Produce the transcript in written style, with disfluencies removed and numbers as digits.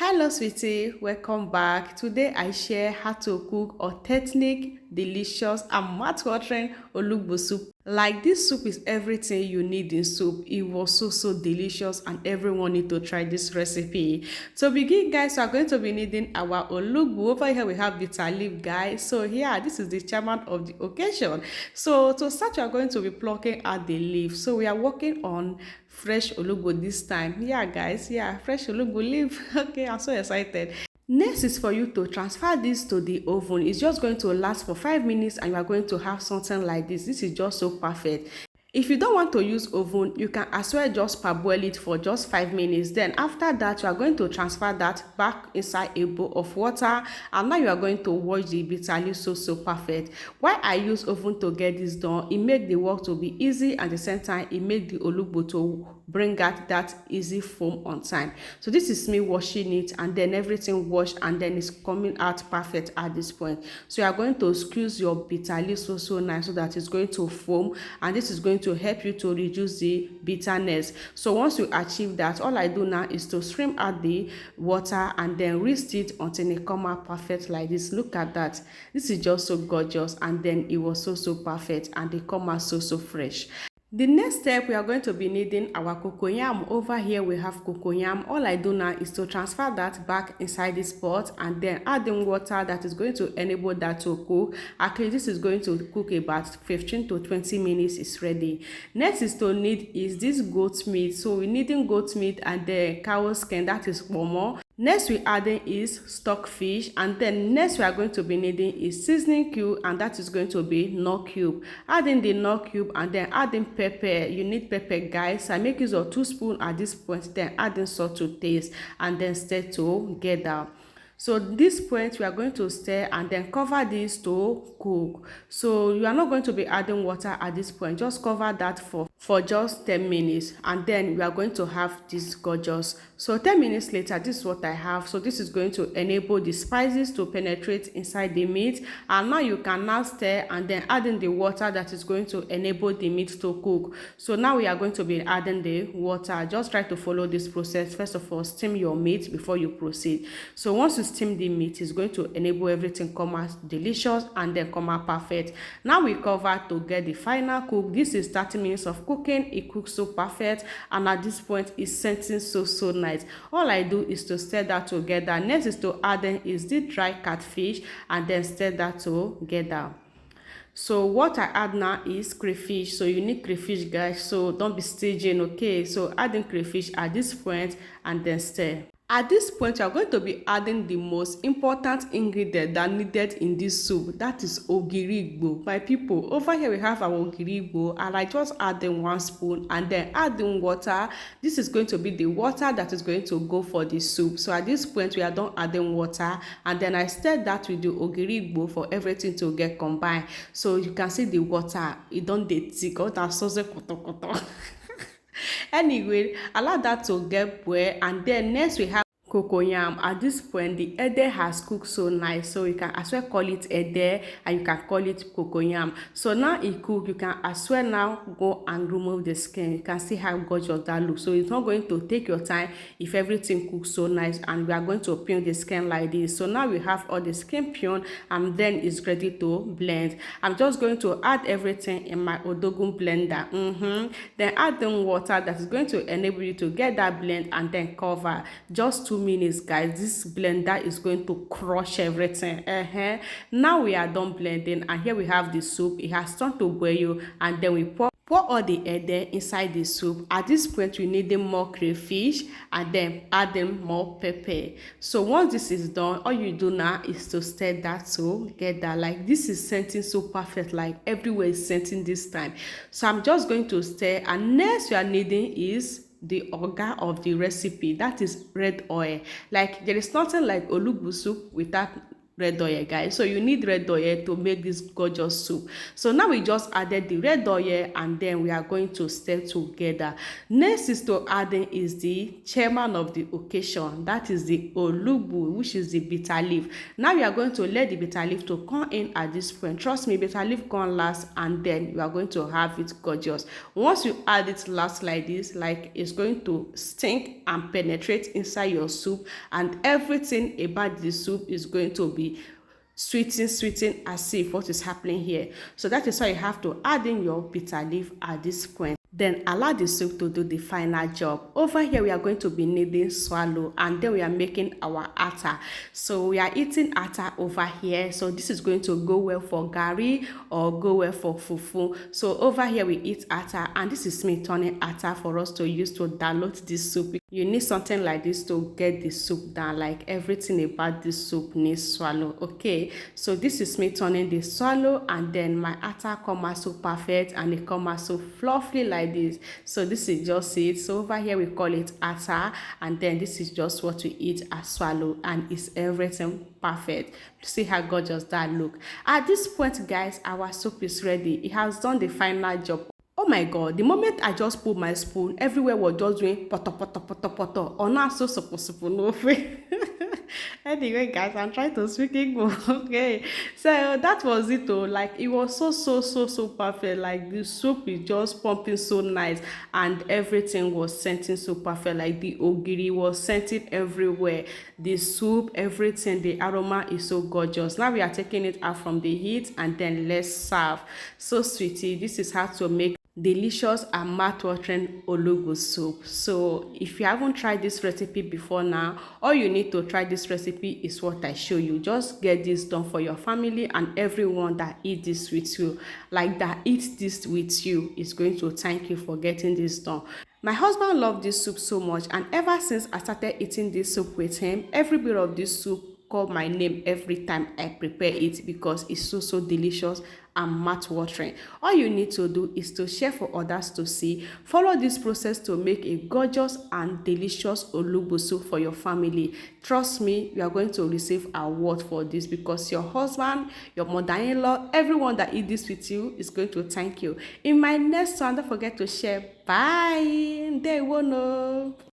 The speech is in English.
Hello sweetie, welcome back. Today I share how to cook authentic, delicious and mouth-watering olugbo soup. Like this soup is everything you need in soup. It was so delicious and everyone need to try this recipe. To begin guys, we are going to be needing our olugbo. Over here we have bitter leaf guys. So here this is the chairman of the occasion. So to start we are going to be plucking out the leaf. So we are working on fresh olugbo this time. Yeah guys, yeah, fresh olugbo leaf. Okay, I'm so excited. Next is for you to transfer this to the oven. It's just going to last for 5 minutes and you are going to have something like this. This is just so perfect. If you don't want to use oven, you can as well just parboil it for just 5 minutes. Then after that, you are going to transfer that back inside a bowl of water. And now you are going to wash the bitter leaf so perfect. Why I use oven to get this done, it make the work to be easy and at the same time, it make the olugbo to bring out that easy foam on time. So this is me washing it and then everything washed and then it's coming out perfect at this point. So you are going to squeeze your bitter leaf so nice so that it's going to foam, and this is going to help you to reduce the bitterness. So once you achieve that, all I do now is to stream out the water and then whisk it until it come out perfect like this. Look at that. This is just so gorgeous and then it was so perfect and they come out so fresh. The next step, we are going to be needing our cocoyam. Over here we have cocoyam. All I do now is to transfer that back inside this pot and then add in water that is going to enable that to cook. Actually, this is going to cook about 15 to 20 minutes. It's ready. Next is to need is this goat meat. So we're needing goat meat and the cow skin, that is pomo. Next we adding is stockfish, and then next we are going to be needing is seasoning cube, and that is going to be knorr cube. Adding the knorr cube and then adding pepper. You need pepper guys. I make use of 2 spoons at this point, then adding salt to taste and then stir together. So this point we are going to stir and then cover this to cook. So you are not going to be adding water at this point. Just cover that for just 10 minutes and then we are going to have this gorgeous. So 10 minutes later, this is what I have. So this is going to enable the spices to penetrate inside the meat, and now you can now stir and then add in the water that is going to enable the meat to cook. So now we are going to be adding the water. Just try to follow this process. First of all, steam your meat before you proceed. So once you steam the meat, is going to enable everything come out delicious and then come out perfect. Now we cover to get the final cook. This is 30 minutes of cooking. It cooks so perfect and at this point it's scenting so nice. All I do is to stir that together. Next is to add in is the dry catfish and then stir that together. So what I add now is crayfish. So you need crayfish guys, so don't be staging. Okay, so adding crayfish at this point and then stir. At this point, you are going to be adding the most important ingredient that needed in this soup. That is ogirigbo. My people, over here we have our ogirigbo, and I just add in 1 spoon and then add in water. This is going to be the water that is going to go for the soup. So at this point, we are done adding water, and then I stir that with the ogirigbo for everything to get combined. So you can see the water, it don't dey thick. Oh, that's so koto. Anyway, allow that to get boil, and then next we have cocoyam. At this point the ede has cooked so nice, so you can as well call it ede and you can call it cocoyam. So now it cook, you can as well now go and remove the skin. You can see how gorgeous that looks. So it's not going to take your time if everything cooks so nice, and we are going to peel the skin like this. So now we have all the skin peeled and then it's ready to blend. I'm just going to add everything in my odogun blender. Then add the water that is going to enable you to get that blend and then cover just 2 minutes guys. This blender is going to crush everything. Now we are done blending, and here we have the soup. It has turned to boil, and then we pour all the ede inside the soup. At this point we need more crayfish and then adding more pepper. So once this is done, all you do now is to stir that together. Like this is scenting so perfect, like everywhere is scenting this time. So I'm just going to stir, and next we are needing is the oga of the recipe, that is red oil. Like there is nothing like olugbo soup without red oil, guys. So you need red oil to make this gorgeous soup. So now we just added the red oil, and then we are going to stir together. Next is to add in is the chairman of the occasion, that is the olugbu, which is the bitter leaf. Now we are going to let the bitter leaf to come in at this point. Trust me, bitter leaf come last, and then you are going to have it gorgeous. Once you add it last like this, like, it's going to stink and penetrate inside your soup, and everything about the soup is going to be sweeten as if what is happening here. So that is why you have to add in your bitter leaf at this point. Then allow the soup to do the final job. Over here we are going to be needing swallow, and then we are making our atta. So we are eating atta over here. So this is going to go well for gari or go well for fufu. So over here we eat atta, and this is me turning atta for us to use to dilute this soup. You need something like this to get the soup down, like everything about this soup needs swallow. Okay, so this is me turning the swallow, and then my atta come out so perfect, and it come out so fluffy like this. So this is just it. So over here we call it atta, and then this is just what we eat as swallow, and it's everything perfect. See how gorgeous that look. At this point, guys, our soup is ready. It has done the final job. Oh my god, the moment I just put my spoon, everywhere was just doing poto poto poto poto. Or not so supposed no way. Anyway, guys, I'm trying to speak English. Okay, so that was it. Oh, like, it was so perfect. Like, the soup is just pumping so nice, and everything was scenting so perfect. Like, the ogiri was scented everywhere. The soup, everything, the aroma is so gorgeous. Now we are taking it out from the heat, and then let's serve. So, sweetie, this is how to make delicious and mouth-watering ologo soup. So if you haven't tried this recipe before now, all you need to try this recipe is what I show you. Just get this done for your family, and everyone that eat this with you, like that eats this with you, is going to thank you for getting this done. My husband loved this soup so much, and ever since I started eating this soup with him, every bit of this soup call my name every time I prepare it, because it's so delicious and mouth-watering. All you need to do is to share for others to see. Follow this process to make a gorgeous and delicious olugbo soup for your family. Trust me, you are going to receive award for this, because your husband, your mother-in-law, everyone that eat this with you is going to thank you. In my next one, don't forget to share. Bye. They will know.